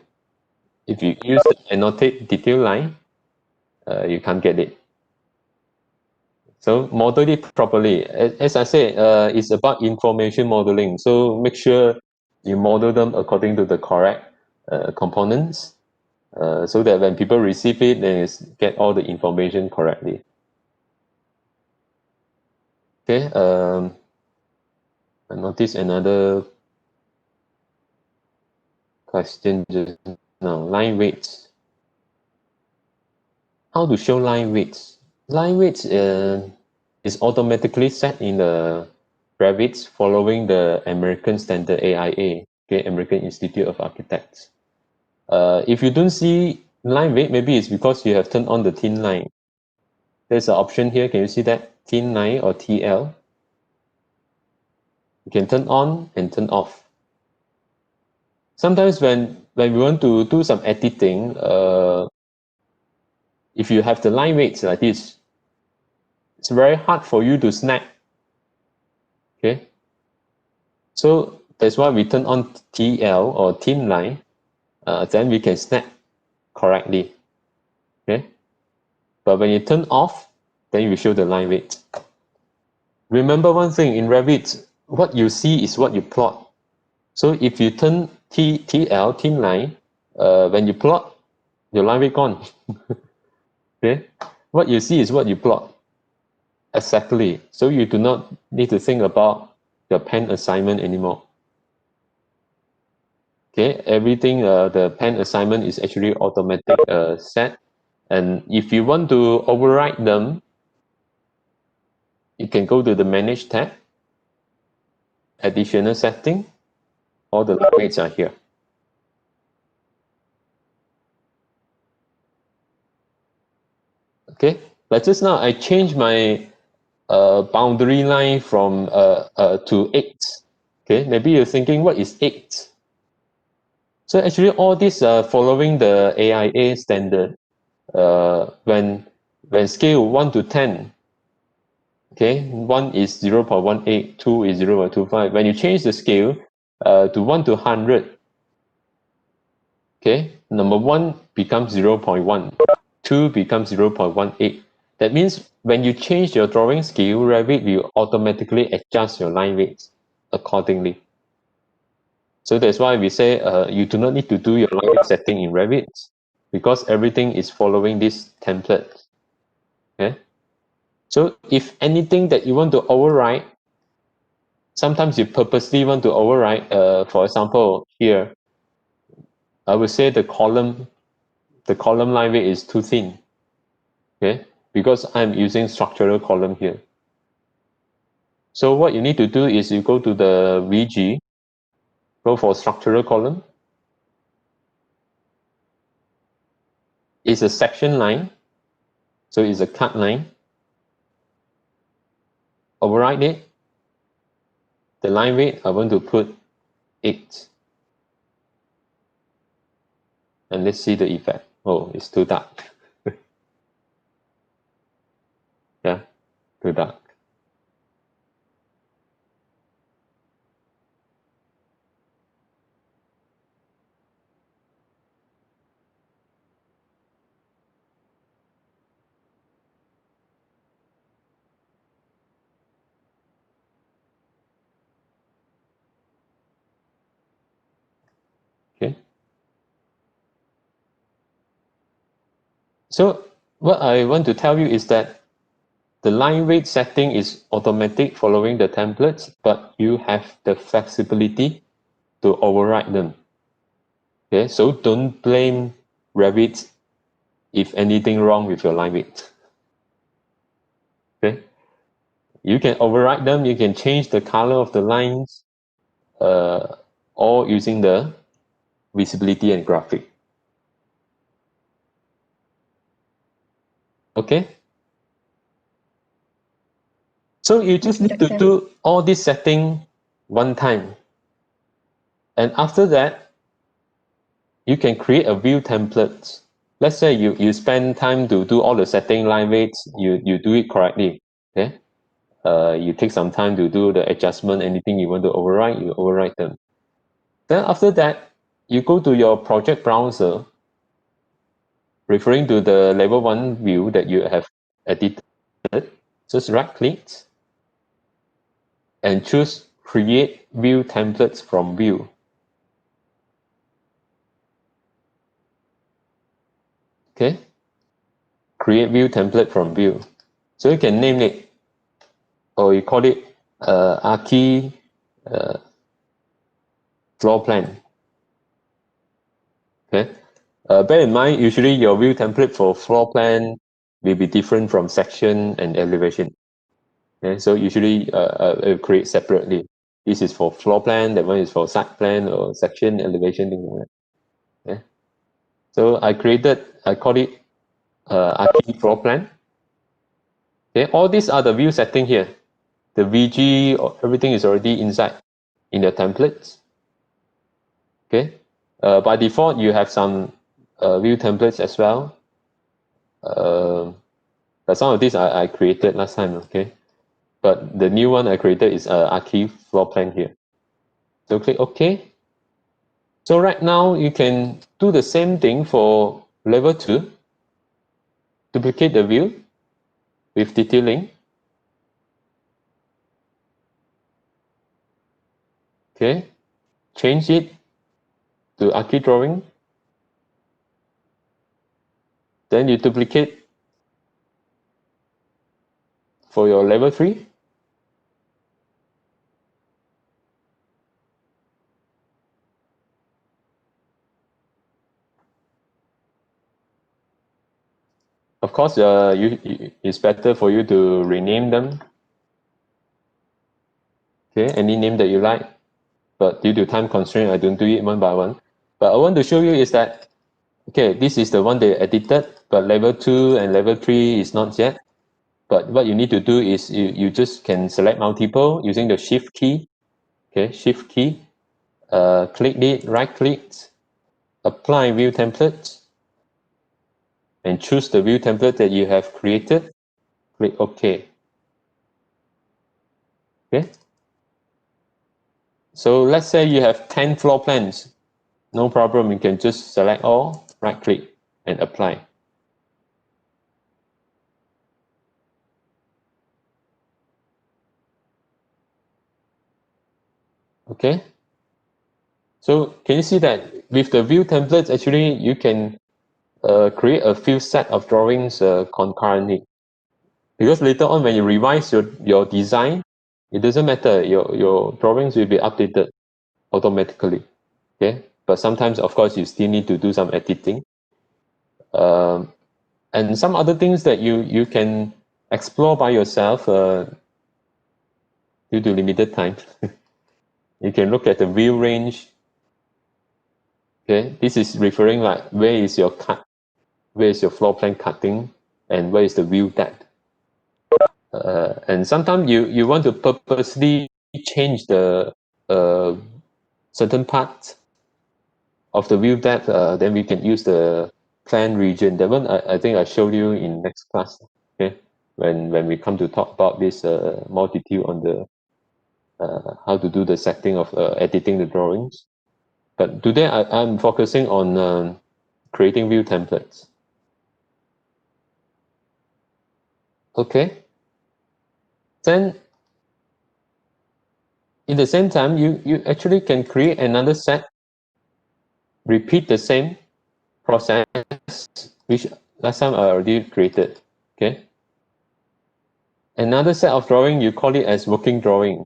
If you use the annotate detail line, you can't get it. So model it properly. As I said, it's about information modeling. So make sure you model them according to the correct components, so that when people receive it, they get all the information correctly. Okay. I noticed another question just now. Line weights. How to show line weights? Line weights is automatically set in the Revit following the American standard AIA, okay, American Institute of Architects. If you don't see line weight, maybe it's because you have turned on the thin line. There's an option here. Can you see that? Thin line or TL. You can turn on and turn off. Sometimes when we want to do some editing, if you have the line weights like this, it's very hard for you to snap. Okay. So that's why we turn on TL or thin line, then we can snap correctly. Okay. But when you turn off, then you show the line weight. Remember one thing in Revit, what you see is what you plot. So if you turn TL, thin line, when you plot, your line weight gone. Okay. What you see is what you plot. Exactly. So you do not need to think about your pen assignment anymore. Okay, everything, the pen assignment is actually automatic set. And if you want to override them, you can go to the Manage tab, Additional Setting. All the weights are here. Okay, but just now I changed my boundary line from to 8. Okay, maybe you're thinking, what is 8? So actually all these are following the AIA standard. When scale 1 to 10, okay, 1 is 0.18, 2 is 0.25. When you change the scale to 1 to 100, okay, number 1 becomes 0.1, 2 becomes 0.18. That means when you change your drawing scale, Revit will automatically adjust your line weights accordingly. So that's why we say you do not need to do your line weight setting in Revit, because everything is following this template. Okay? So if anything that you want to override, sometimes you purposely want to override, for example, here, I would say the column line weight is too thin. Okay? Because I'm using structural column here. So what you need to do is you go to the VG, go for structural column. It's a section line, so it's a cut line. Override it. The line weight, I want to put 8. And let's see the effect. Oh, it's too dark. Yeah, too dark. Okay. So what I want to tell you is that the line weight setting is automatic following the templates, but you have the flexibility to override them. Okay, so don't blame Revit if anything wrong with your line weight. Okay, you can override them, you can change the color of the lines, all using the visibility and graphic. Okay, so you just need to do all this setting one time, and after that you can create a view template. let's say you spend time to do all the setting line weights, you do it correctly. Okay. You take some time to do the adjustment, anything you want to override, you override them. Then after that, you go to your project browser, referring to the level 1 view that you have edited. Just right click and choose create view templates from view. Okay. Create view template from view. So you can name it, or you call it Archi floor plan. Okay. Bear in mind, usually your view template for floor plan will be different from section and elevation. Okay. So usually it'll create separately. This is for floor plan, that one is for site plan or section, elevation, thing like that. Okay. So I call it Archi floor plan. Okay. All these are the view setting here. The VG, everything is already inside in the templates. Okay. By default, you have some view templates as well. But some of these I created last time. Okay. But the new one I created is Archi floor plan here. So click OK. So right now you can do the same thing for level 2. Duplicate the view with detailing. Okay. Change it to Archi drawing. Then you duplicate for your level 3. Of course, it's better for you to rename them. Okay, any name that you like. But due to time constraint, I don't do it one by one. But I want to show you is that, okay, this is the one they edited, but level 2 and level 3 is not yet. But what you need to do is you just can select multiple using the shift key. Okay, shift key. Click it, right click, apply view template, and choose the view template that you have created. Click OK. Okay. So let's say you have 10 floor plans. No problem, you can just select all, right click, and apply. Okay. So can you see that with the view templates, actually you can create a few set of drawings concurrently. Because later on when you revise your design, it doesn't matter, your drawings will be updated automatically. Okay. But sometimes, of course, you still need to do some editing. And some other things that you can explore by yourself due to limited time. You can look at the view range. Okay, this is referring like where is your cut, where is your floor plan cutting, and where is the view depth. And sometimes you want to purposely change the certain parts of the view depth, then we can use the plan region. That one I think I showed you in next class. Okay, when we come to talk about this more detail on the how to do the setting of editing the drawings. But today I'm focusing on creating view templates. Okay. Then in the same time, you actually can create another set, repeat the same process, which last time I already created. Okay. Another set of drawing, you call it as working drawing.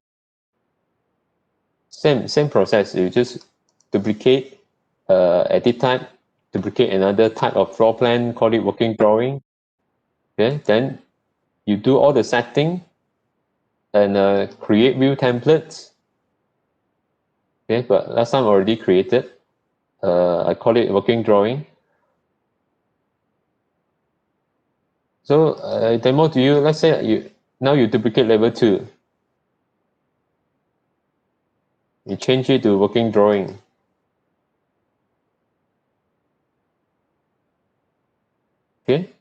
Same process. You just duplicate edit type, duplicate another type of floor plan, call it working drawing. Okay. Then you do all the setting and create view templates. Okay, but last time already created. I call it working drawing. So demo to you. Let's say you duplicate level 2. You change it to working drawing.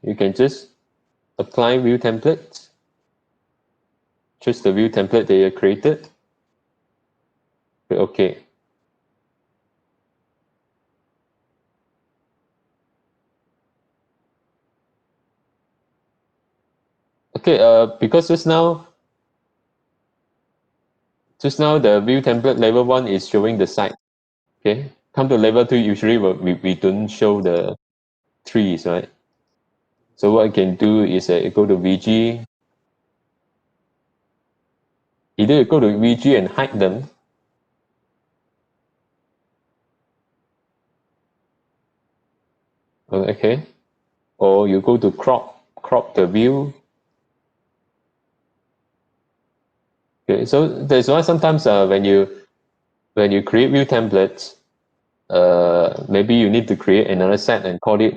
you can just apply view templates. Choose the view template that you created. Click OK. Okay, because just now the view template level 1 is showing the site. Okay, come to level 2, usually we don't show the trees, right? So what I can do is go to VG. Either you go to VG and hide them, okay, or you go to crop the view. Okay, so that's why sometimes when you create view templates, maybe you need to create another set and call it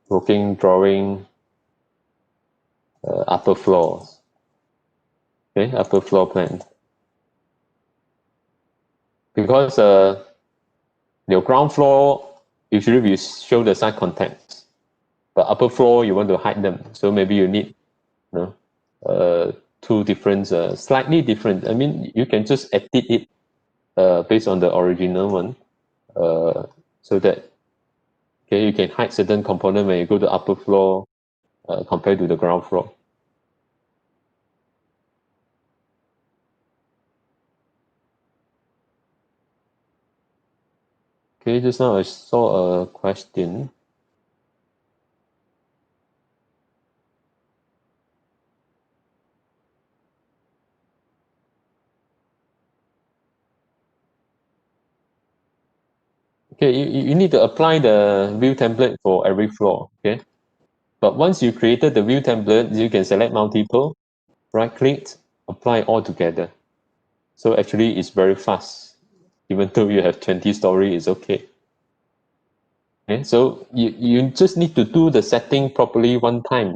working drawing upper floor. Okay, upper floor plan. Because your ground floor usually we show the site contents, but upper floor you want to hide them. So maybe you need, two different, slightly different. I mean, you can just edit it based on the original one, so that okay, you can hide certain component when you go to upper floor compared to the ground floor. Okay, just now I saw a question. Okay, you need to apply the view template for every floor, okay? But once you created the view template, you can select multiple, right-click, apply all together. So actually, it's very fast. Even though you have 20 story, it's okay. Okay, so you just need to do the setting properly one time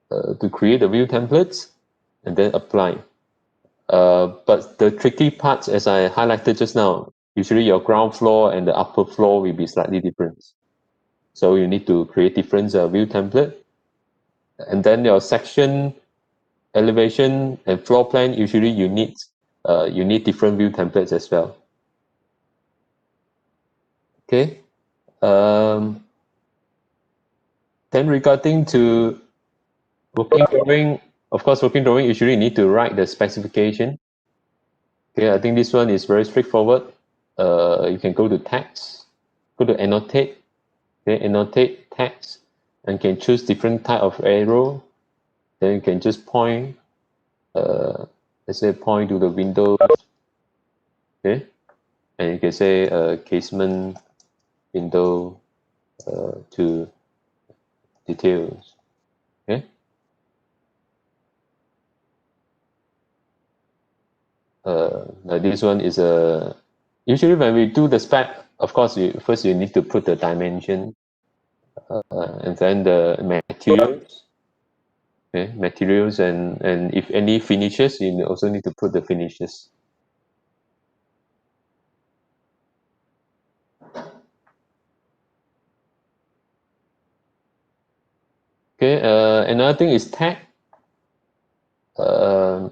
to create the view templates and then apply. But the tricky part, as I highlighted just now, usually your ground floor and the upper floor will be slightly different. So you need to create different view template. And then your section, elevation, and floor plan, usually you need different view templates as well. Okay. Then regarding to working drawing, of course, working drawing usually you need to write the specification. Okay, I think this one is very straightforward. You can go to text, go to annotate, okay, annotate text, and can choose different type of arrow. Then you can just point, let's say point to the windows, okay, and you can say casement window to details, okay. Now this one is a usually when we do the spec, of course, first you need to put the dimension, and then the materials. Okay, materials and if any finishes, you also need to put the finishes. Okay, another thing is tag. You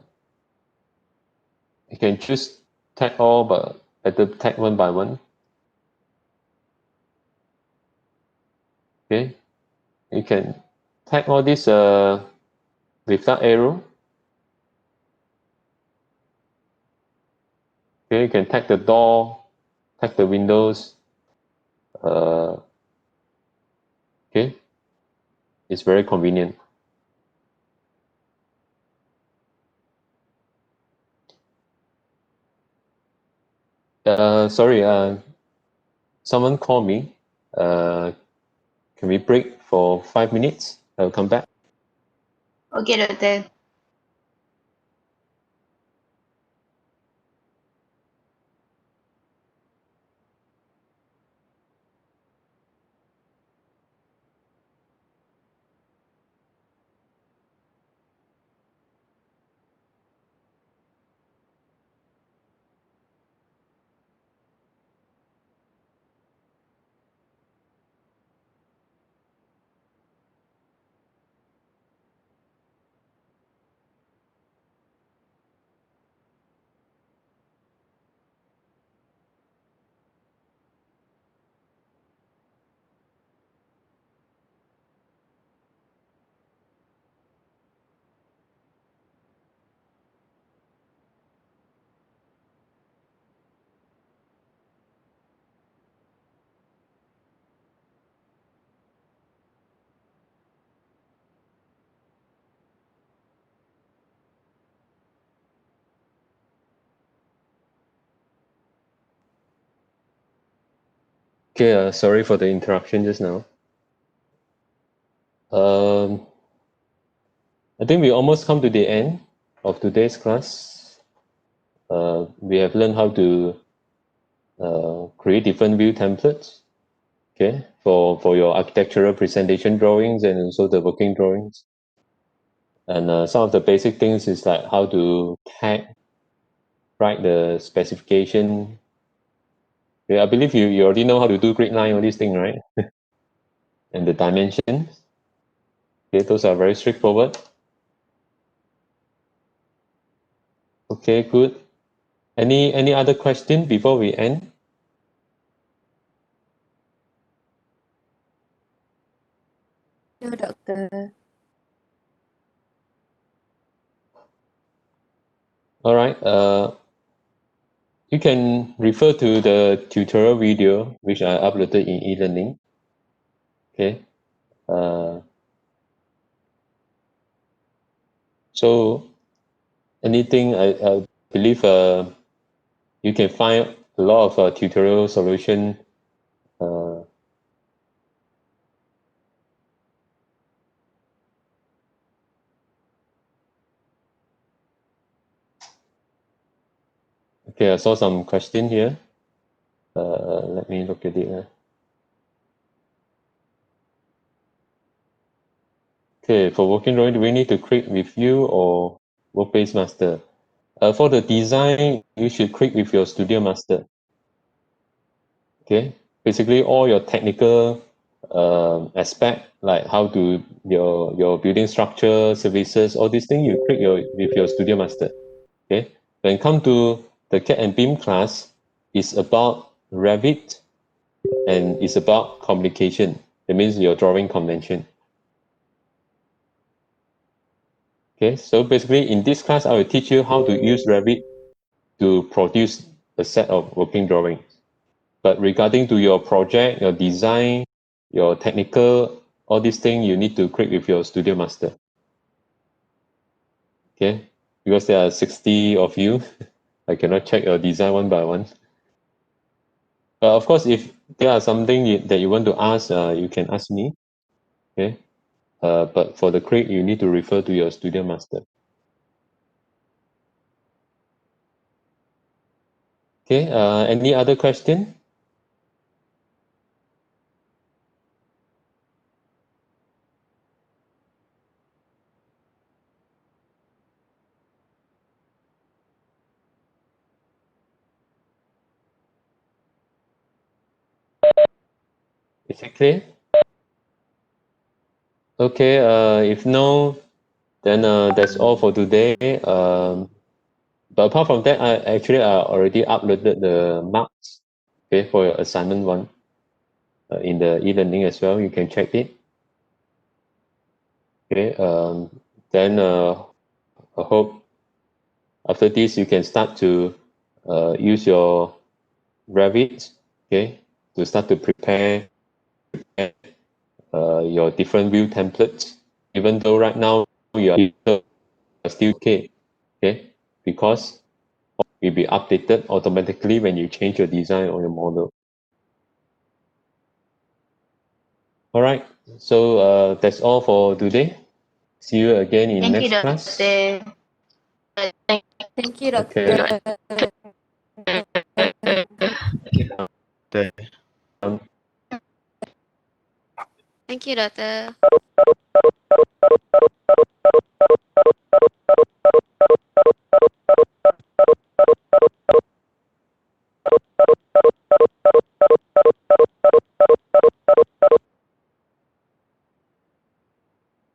can choose tag all, but at the tag one by one. Okay, you can tag all this without arrow. Okay, you can tag the door, tag the windows. Okay, it's very convenient. Sorry, someone called me. Can we break for 5 minutes? I'll come back.
Okay, Doctor.
Okay, sorry for the interruption just now. I think we almost come to the end of today's class. We have learned how to create different view templates, okay, for your architectural presentation drawings and also the working drawings. And some of the basic things is like how to tag, write the specification. Yeah, I believe you already know how to do grid line, all these things, right? And the dimensions. Okay, those are very straightforward. Okay, good. Any other question before we end?
No, doctor.
All right. You can refer to the tutorial video which I uploaded in e-learning. Okay. So anything I believe you can find a lot of tutorial solution. Okay, I saw some question here. Let me look at it. Okay, for working drawing, do we need to click with you or Workplace Master? For the design, you should click with your Studio Master. Okay, basically all your technical aspect, like how to your building structure, services, all these things, you click with your Studio Master. Okay, when come to the CAD and BIM class, it's about Revit and it's about communication. That means your drawing convention. Okay, so basically in this class, I will teach you how to use Revit to produce a set of working drawings. But regarding to your project, your design, your technical, all these things, you need to click with your Studio Master. Okay, because there are 60 of you, I cannot check your design one by one. But of course, if there are something that you want to ask, you can ask me. Okay, but for the click, you need to refer to your Studio Master. Okay, any other question? Is it clear? Okay, if no, then that's all for today. But apart from that, I already uploaded the marks, okay, for your assignment one in the e-learning as well. You can check it. Okay, then I hope after this you can start to use your Revit, okay, to start to prepare your different view templates. Even though right now you are still okay, because will be updated automatically when you change your design or your model. All right, so that's all for today. See you again in
Thank you,
next class.
Doctor.
Thank you,
Okay.
doctor.
Um,
Thank you, Doctor.